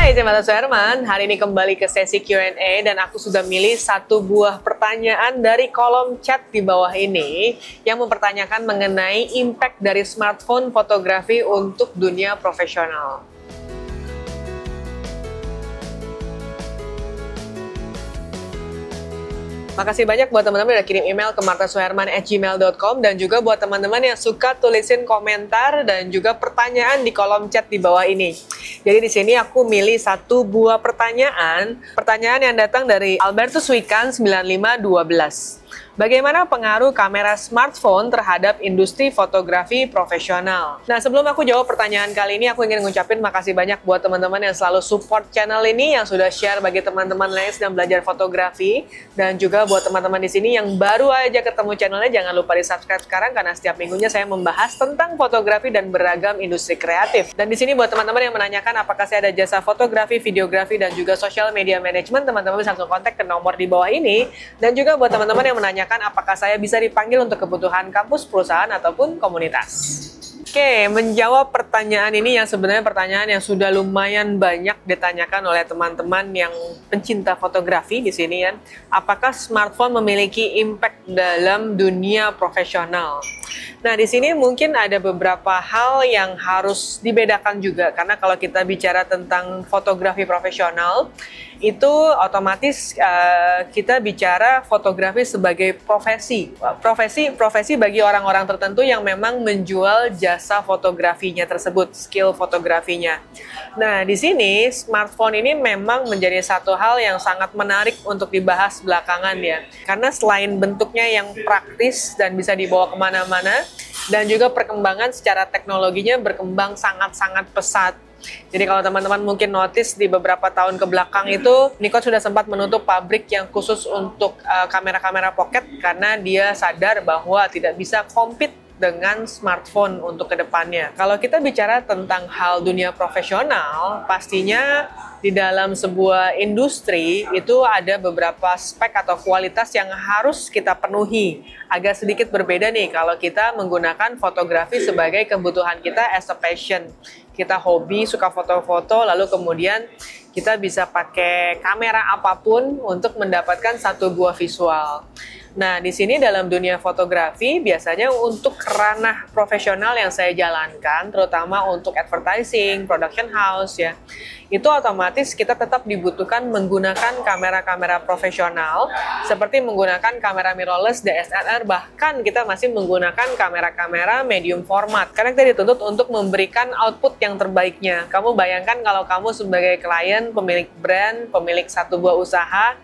Hai, saya Mata Suherman. Hari ini kembali ke sesi Q&A dan aku sudah milih satu buah pertanyaan dari kolom chat di bawah ini yang mempertanyakan mengenai impact dari smartphone fotografi untuk dunia profesional. Makasih banyak buat teman-teman yang udah kirim email ke martasuherman@gmail.com dan juga buat teman-teman yang suka tulisin komentar dan juga pertanyaan di kolom chat di bawah ini. Jadi di sini aku milih satu buah pertanyaan yang datang dari Albertus Wikan 9512. Bagaimana pengaruh kamera smartphone terhadap industri fotografi profesional? Nah, sebelum aku jawab pertanyaan kali ini, aku ingin ngucapin makasih banyak buat teman-teman yang selalu support channel ini, yang sudah share bagi teman-teman lain yang belajar fotografi, dan juga buat teman-teman di sini yang baru aja ketemu channelnya, jangan lupa di subscribe sekarang karena setiap minggunya saya membahas tentang fotografi dan beragam industri kreatif. Dan di sini buat teman-teman yang menanyakan apakah saya ada jasa fotografi, videografi, dan juga social media management, teman-teman bisa langsung kontak ke nomor di bawah ini. Dan juga buat teman-teman yang menanyakan apakah saya bisa dipanggil untuk kebutuhan kampus, perusahaan, ataupun komunitas. Oke, menjawab pertanyaan ini yang sebenarnya pertanyaan yang sudah lumayan banyak ditanyakan oleh teman-teman yang pencinta fotografi di sini ya. Apakah smartphone memiliki impact dalam dunia profesional? Nah, di sini mungkin ada beberapa hal yang harus dibedakan juga karena kalau kita bicara tentang fotografi profesional itu otomatis kita bicara fotografi sebagai profesi bagi orang-orang tertentu yang memang menjual jasa fotografinya tersebut, skill fotografinya. Nah, di sini smartphone ini memang menjadi satu hal yang sangat menarik untuk dibahas belakangan ya, karena selain bentuknya yang praktis dan bisa dibawa kemana-mana, dan juga perkembangan secara teknologinya berkembang sangat-sangat pesat. Jadi kalau teman-teman mungkin notice di beberapa tahun ke belakang itu Nikon sudah sempat menutup pabrik yang khusus untuk kamera-kamera pocket karena dia sadar bahwa tidak bisa compete dengan smartphone untuk kedepannya. Kalau kita bicara tentang hal dunia profesional, pastinya di dalam sebuah industri itu ada beberapa spek atau kualitas yang harus kita penuhi. Agak sedikit berbeda nih kalau kita menggunakan fotografi sebagai kebutuhan kita as a passion. Kita hobi, suka foto-foto, lalu kemudian kita bisa pakai kamera apapun untuk mendapatkan satu buah visual. Nah, di sini dalam dunia fotografi biasanya untuk ranah profesional yang saya jalankan, terutama untuk advertising, production house ya, itu otomatis kita tetap dibutuhkan menggunakan kamera-kamera profesional, seperti menggunakan kamera mirrorless DSLR, bahkan kita masih menggunakan kamera-kamera medium format, karena kita dituntut untuk memberikan output yang terbaiknya. Kamu bayangkan kalau kamu sebagai klien, pemilik brand, pemilik satu buah usaha,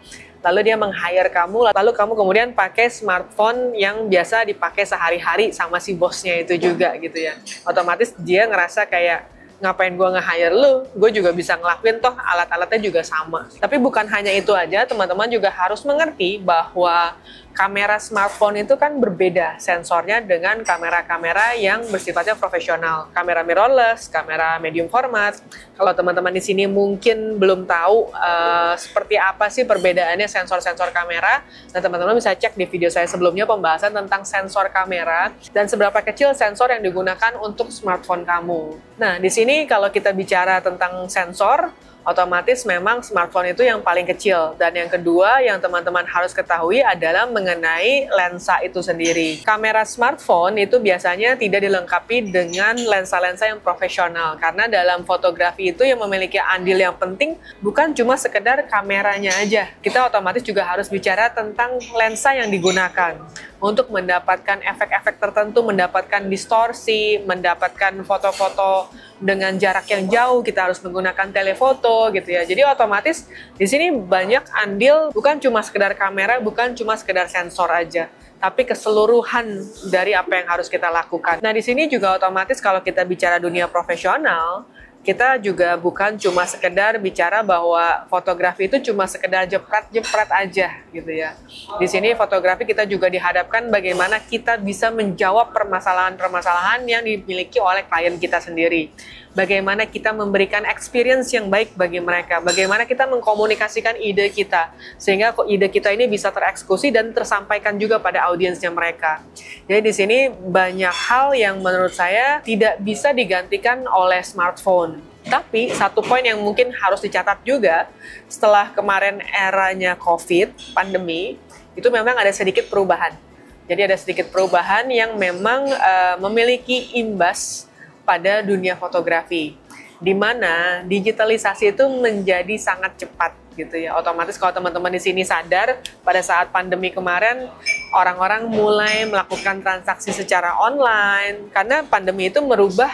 lalu dia meng-hire kamu, lalu kamu kemudian pakai smartphone yang biasa dipakai sehari-hari sama si bosnya itu juga gitu ya. Otomatis dia ngerasa kayak, ngapain gue nge-hire lu, gue juga bisa ngelakuin toh alat-alatnya juga sama. Tapi bukan hanya itu aja, teman-teman juga harus mengerti bahwa kamera smartphone itu kan berbeda sensornya dengan kamera-kamera yang bersifatnya profesional. Kamera mirrorless, kamera medium format. Kalau teman-teman di sini mungkin belum tahu seperti apa sih perbedaannya sensor-sensor kamera, nah teman-teman bisa cek di video saya sebelumnya pembahasan tentang sensor kamera dan seberapa kecil sensor yang digunakan untuk smartphone kamu. Nah, di sini kalau kita bicara tentang sensor, otomatis memang smartphone itu yang paling kecil. Dan yang kedua yang teman-teman harus ketahui adalah mengenai lensa itu sendiri. Kamera smartphone itu biasanya tidak dilengkapi dengan lensa-lensa yang profesional. Karena dalam fotografi itu yang memiliki andil yang penting bukan cuma sekedar kameranya aja. Kita otomatis juga harus bicara tentang lensa yang digunakan. Untuk mendapatkan efek-efek tertentu, mendapatkan distorsi, mendapatkan foto-foto dengan jarak yang jauh, kita harus menggunakan telefoto gitu ya. Jadi otomatis di sini banyak andil, bukan cuma sekedar kamera, bukan cuma sekedar sensor aja, tapi keseluruhan dari apa yang harus kita lakukan. Nah, di sini juga otomatis kalau kita bicara dunia profesional, kita juga bukan cuma sekedar bicara bahwa fotografi itu cuma sekedar jepret-jepret aja gitu ya. Di sini fotografi kita juga dihadapkan bagaimana kita bisa menjawab permasalahan-permasalahan yang dimiliki oleh klien kita sendiri. Bagaimana kita memberikan experience yang baik bagi mereka, bagaimana kita mengkomunikasikan ide kita, sehingga ide kita ini bisa tereksekusi dan tersampaikan juga pada audiensnya mereka. Jadi di sini banyak hal yang menurut saya tidak bisa digantikan oleh smartphone. Tapi satu poin yang mungkin harus dicatat juga, setelah kemarin eranya COVID, pandemi, itu memang ada sedikit perubahan. Jadi ada sedikit perubahan yang memang memiliki imbas pada dunia fotografi, di mana digitalisasi itu menjadi sangat cepat gitu ya. Otomatis kalau teman-teman di sini sadar, pada saat pandemi kemarin orang-orang mulai melakukan transaksi secara online karena pandemi itu merubah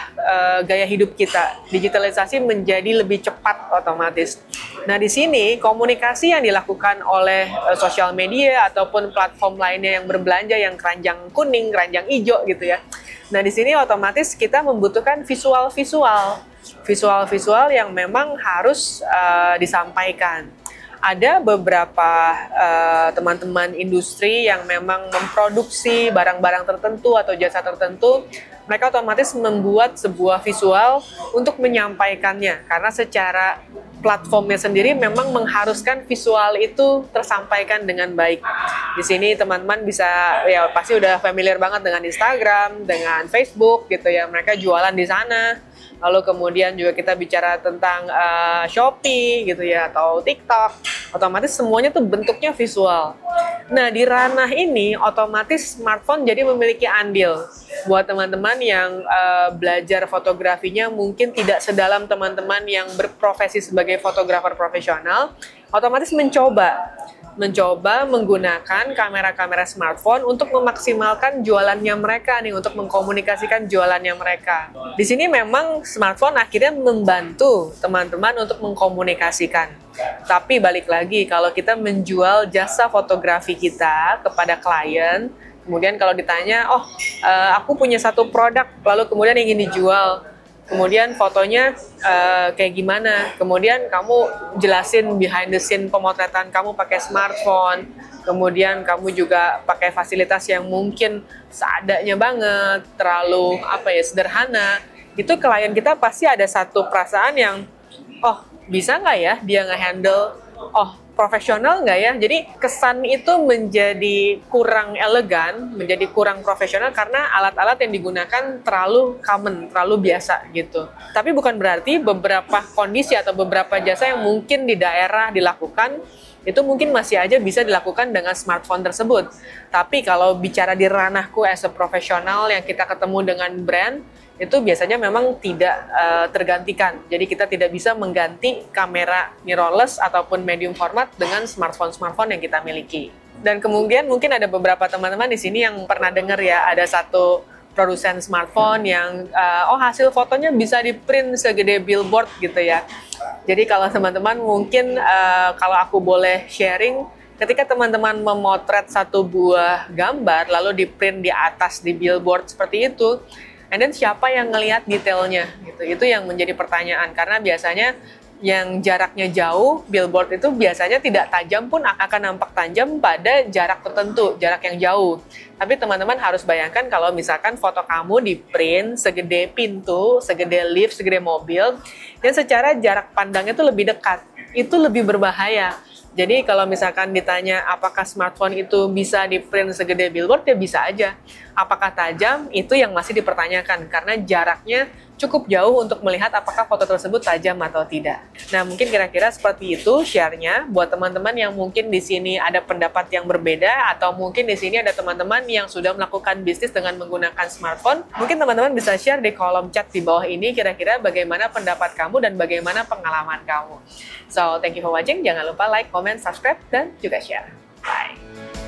gaya hidup kita. Digitalisasi menjadi lebih cepat otomatis. Nah, di sini komunikasi yang dilakukan oleh sosial media ataupun platform lainnya yang berbelanja yang keranjang kuning, keranjang hijau gitu ya. Nah, di sini otomatis kita membutuhkan visual-visual yang memang harus disampaikan. Ada beberapa teman-teman industri yang memang memproduksi barang-barang tertentu atau jasa tertentu, mereka otomatis membuat sebuah visual untuk menyampaikannya, karena secara platformnya sendiri memang mengharuskan visual itu tersampaikan dengan baik. Di sini teman-teman bisa, ya pasti udah familiar banget dengan Instagram, dengan Facebook gitu ya, mereka jualan di sana. Lalu kemudian juga kita bicara tentang Shopee gitu ya, atau TikTok, otomatis semuanya tuh bentuknya visual. Nah, di ranah ini otomatis smartphone jadi memiliki andil. Buat teman-teman yang belajar fotografinya mungkin tidak sedalam teman-teman yang berprofesi sebagai fotografer profesional, otomatis mencoba menggunakan kamera-kamera smartphone untuk memaksimalkan jualannya mereka nih, untuk mengkomunikasikan jualannya mereka. Di sini memang smartphone akhirnya membantu teman-teman untuk mengkomunikasikan. Tapi balik lagi, kalau kita menjual jasa fotografi kita kepada klien, kemudian kalau ditanya, aku punya satu produk, lalu kemudian ingin dijual, kemudian fotonya kayak gimana, kemudian kamu jelasin behind the scene pemotretan kamu pakai smartphone, kemudian kamu juga pakai fasilitas yang mungkin seadanya banget, terlalu sederhana, itu klien kita pasti ada satu perasaan yang, bisa nggak ya dia nge-handle, profesional nggak ya? Jadi kesan itu menjadi kurang elegan, menjadi kurang profesional karena alat-alat yang digunakan terlalu common, terlalu biasa gitu. Tapi bukan berarti beberapa kondisi atau beberapa jasa yang mungkin di daerah dilakukan, itu mungkin masih aja bisa dilakukan dengan smartphone tersebut. Tapi kalau bicara di ranahku as a profesional yang kita ketemu dengan brand, itu biasanya memang tidak tergantikan. Jadi kita tidak bisa mengganti kamera mirrorless ataupun medium format dengan smartphone yang kita miliki. Dan kemudian mungkin ada beberapa teman-teman di sini yang pernah dengar ya, ada satu produsen smartphone yang hasil fotonya bisa di print segede billboard gitu ya. Jadi kalau teman-teman mungkin kalau aku boleh sharing, ketika teman-teman memotret satu buah gambar lalu di print di atas di billboard seperti itu, and then siapa yang ngelihat detailnya gitu. Itu yang menjadi pertanyaan, karena biasanya yang jaraknya jauh, billboard itu biasanya tidak tajam pun akan nampak tajam pada jarak tertentu, jarak yang jauh. Tapi teman-teman harus bayangkan kalau misalkan foto kamu di print segede pintu, segede lift, segede mobil, dan secara jarak pandangnya itu lebih dekat, itu lebih berbahaya. Jadi kalau misalkan ditanya apakah smartphone itu bisa di print segede billboard, ya bisa aja. Apakah tajam, itu yang masih dipertanyakan karena jaraknya cukup jauh untuk melihat apakah foto tersebut tajam atau tidak. Nah, mungkin kira-kira seperti itu share-nya buat teman-teman yang mungkin di sini ada pendapat yang berbeda, atau mungkin di sini ada teman-teman yang sudah melakukan bisnis dengan menggunakan smartphone. Mungkin teman-teman bisa share di kolom chat di bawah ini kira-kira bagaimana pendapat kamu dan bagaimana pengalaman kamu. So, thank you for watching. Jangan lupa like, comment, subscribe, dan juga share. Bye!